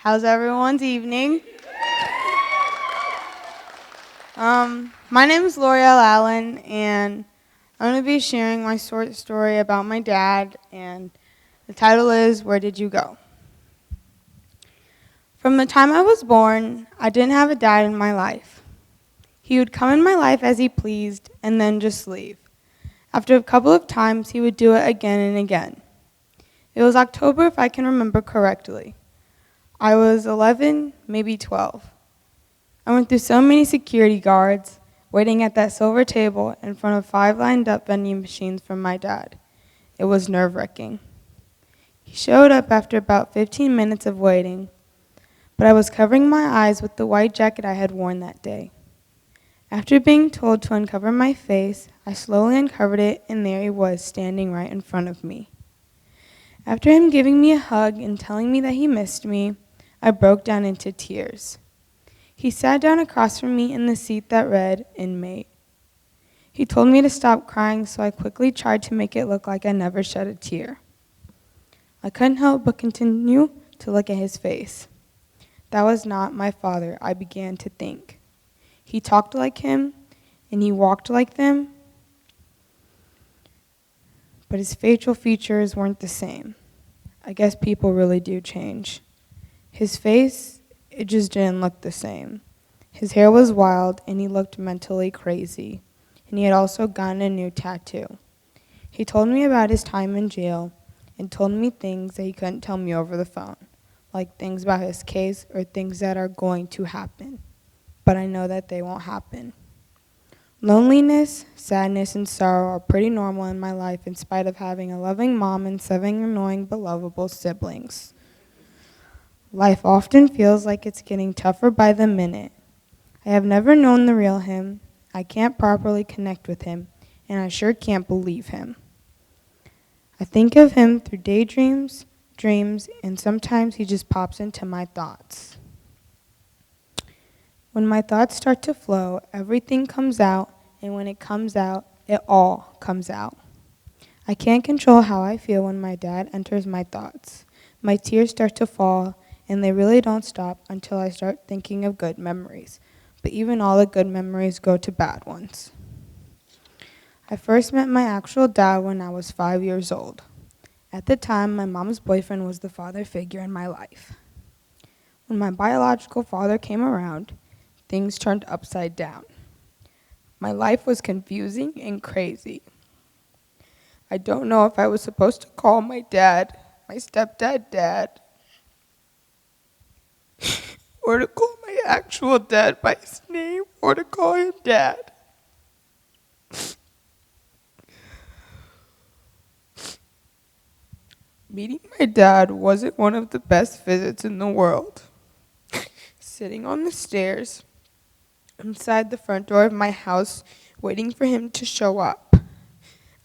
How's everyone's evening? My name is L'Oreal Allen, and I'm going to be sharing my short story about my dad, and the title is, Where Did You Go? From the time I was born, I didn't have a dad in my life. He would come in my life as he pleased, and then just leave. After a couple of times, he would do it again and again. It was October, if I can remember correctly. I was 11, maybe 12. I went through so many security guards, waiting at that silver table in front of 5 lined-up vending machines from my dad. It was nerve-wracking. He showed up after about 15 minutes of waiting, but I was covering my eyes with the white jacket I had worn that day. After being told to uncover my face, I slowly uncovered it, and there he was, standing right in front of me. After him giving me a hug and telling me that he missed me, I broke down into tears. He sat down across from me in the seat that read, Inmate. He told me to stop crying, so I quickly tried to make it look like I never shed a tear. I couldn't help but continue to look at his face. That was not my father, I began to think. He talked like him, and he walked like them, but his facial features weren't the same. I guess people really do change. His face, it just didn't look the same. His hair was wild, and he looked mentally crazy, and he had also gotten a new tattoo. He told me about his time in jail and told me things that he couldn't tell me over the phone, like things about his case or things that are going to happen, but I know that they won't happen. Loneliness, sadness, and sorrow are pretty normal in my life in spite of having a loving mom and 7 annoying but lovable siblings. Life often feels like it's getting tougher by the minute. I have never known the real him. I can't properly connect with him, and I sure can't believe him. I think of him through daydreams, dreams, and sometimes he just pops into my thoughts. When my thoughts start to flow, everything comes out, and when it comes out, it all comes out. I can't control how I feel when my dad enters my thoughts. My tears start to fall, and they really don't stop until I start thinking of good memories. But even all the good memories go to bad ones. I first met my actual dad when I was 5 years old. At the time, my mom's boyfriend was the father figure in my life. When my biological father came around, things turned upside down. My life was confusing and crazy. I don't know if I was supposed to call my dad, my stepdad, dad, or to call my actual dad by his name, or to call him dad. Meeting my dad wasn't one of the best visits in the world. Sitting on the stairs inside the front door of my house, waiting for him to show up.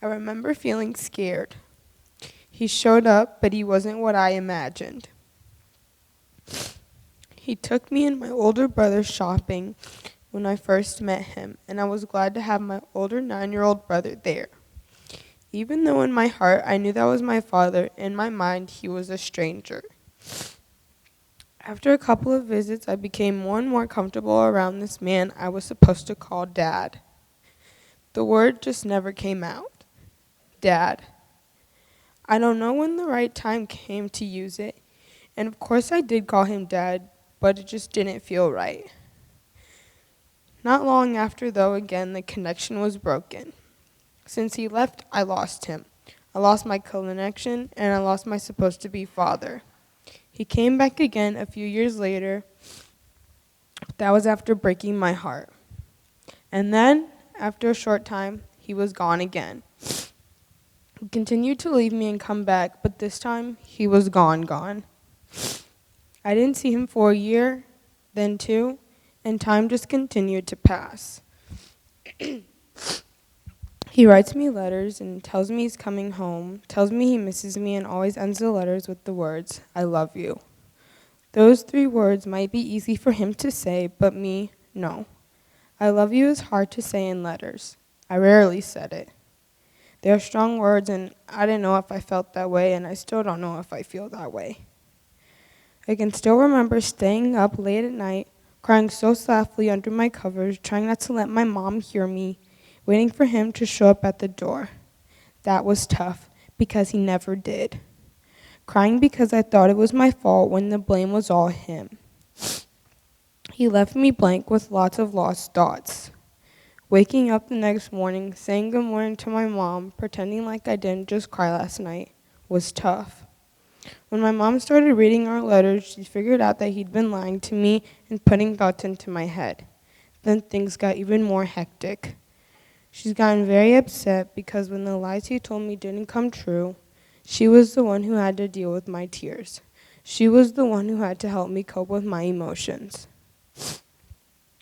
I remember feeling scared. He showed up, but he wasn't what I imagined. He took me and my older brother shopping when I first met him, and I was glad to have my older 9-year-old brother there. Even though in my heart I knew that was my father, in my mind he was a stranger. After a couple of visits, I became more and more comfortable around this man I was supposed to call Dad. The word just never came out. Dad. I don't know when the right time came to use it, and of course I did call him Dad, but it just didn't feel right. Not long after, though, again, the connection was broken. Since he left, I lost him. I lost my connection, and I lost my supposed-to-be father. He came back again a few years later. That was after breaking my heart. And then, after a short time, he was gone again. He continued to leave me and come back, but this time, he was gone. I didn't see him for a year, then 2, and time just continued to pass. He writes me letters and tells me he's coming home, tells me he misses me, and always ends the letters with the words, I love you. Those 3 words might be easy for him to say, but me, no. I love you is hard to say in letters. I rarely said it. They are strong words, and I didn't know if I felt that way, and I still don't know if I feel that way. I can still remember staying up late at night, crying so softly under my covers, trying not to let my mom hear me, waiting for him to show up at the door. That was tough, because he never did. Crying because I thought it was my fault when the blame was all him. He left me blank with lots of lost thoughts. Waking up the next morning, saying good morning to my mom, pretending like I didn't just cry last night, was tough. When my mom started reading our letters, she figured out that he'd been lying to me and putting thoughts into my head. Then things got even more hectic. She's gotten very upset because when the lies he told me didn't come true, she was the one who had to deal with my tears. She was the one who had to help me cope with my emotions.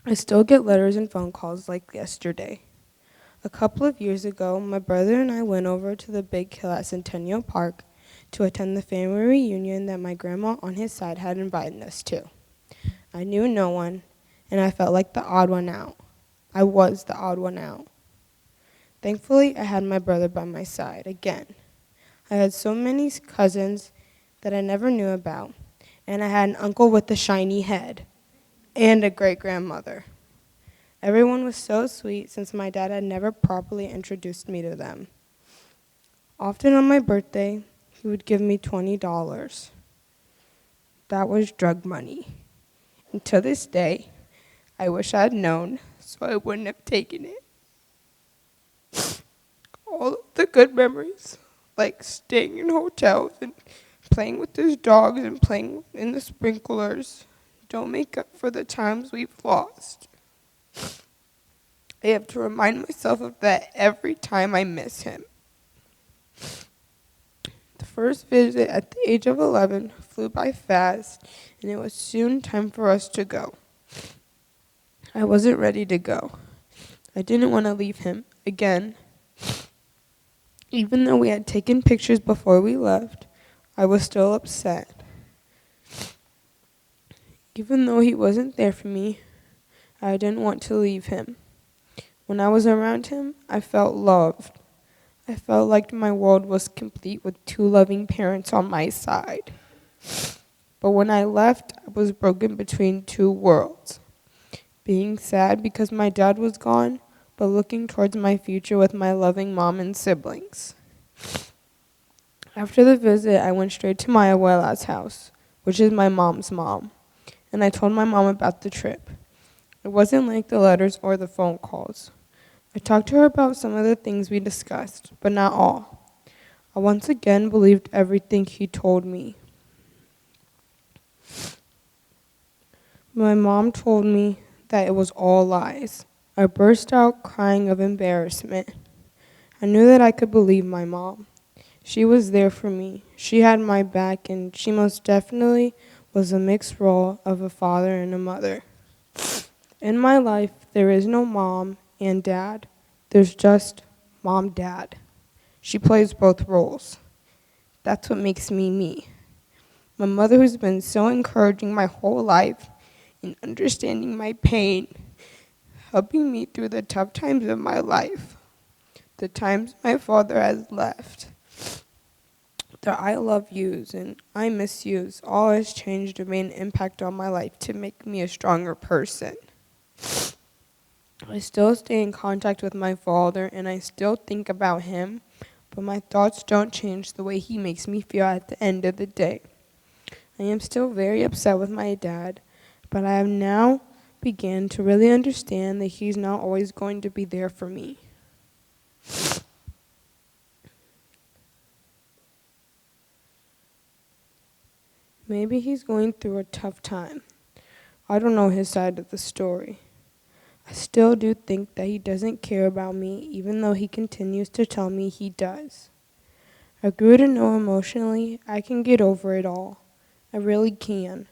I still get letters and phone calls like yesterday. A couple of years ago, my brother and I went over to the Big Hill at Centennial Park to attend the family reunion that my grandma on his side had invited us to. I knew no one, and I felt like the odd one out. I was the odd one out. Thankfully, I had my brother by my side again. I had so many cousins that I never knew about, and I had an uncle with a shiny head, and a great-grandmother. Everyone was so sweet since my dad had never properly introduced me to them. Often on my birthday, he would give me $20. That was drug money. And to this day, I wish I had known, so I wouldn't have taken it. All of the good memories, like staying in hotels and playing with his dogs and playing in the sprinklers, don't make up for the times we've lost. I have to remind myself of that every time I miss him. The first visit at the age of 11 flew by fast, and it was soon time for us to go. I wasn't ready to go. I didn't want to leave him again. Even though we had taken pictures before we left, I was still upset. Even though he wasn't there for me, I didn't want to leave him. When I was around him, I felt loved. I felt like my world was complete with two loving parents on my side. But when I left, I was broken between two worlds. Being sad because my dad was gone, but looking towards my future with my loving mom and siblings. After the visit, I went straight to my abuela's house, which is my mom's mom, and I told my mom about the trip. It wasn't like the letters or the phone calls. I talked to her about some of the things we discussed, but not all. I once again believed everything he told me. My mom told me that it was all lies. I burst out crying of embarrassment. I knew that I could believe my mom. She was there for me. She had my back, and she most definitely was a mixed role of a father and a mother. In my life, there is no mom and dad. There's just mom, dad. She plays both roles. That's what makes me me. My mother, who's been so encouraging my whole life in understanding my pain, helping me through the tough times of my life, the times my father has left. The I love yous and I miss yous all has changed and made an impact on my life to make me a stronger person. I still stay in contact with my father and I still think about him, but my thoughts don't change the way he makes me feel at the end of the day. I am still very upset with my dad, but I have now began to really understand that he's not always going to be there for me. Maybe he's going through a tough time. I don't know his side of the story. I still do think that he doesn't care about me, even though he continues to tell me he does. I grew to know emotionally I can get over it all. I really can.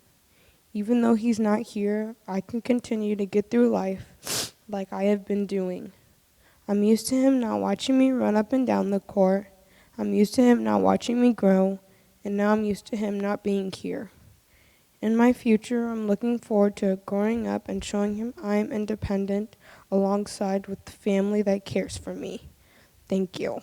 Even though he's not here, I can continue to get through life like I have been doing. I'm used to him not watching me run up and down the court. I'm used to him not watching me grow. And now I'm used to him not being here. In my future, I'm looking forward to growing up and showing him I'm independent alongside with the family that cares for me. Thank you.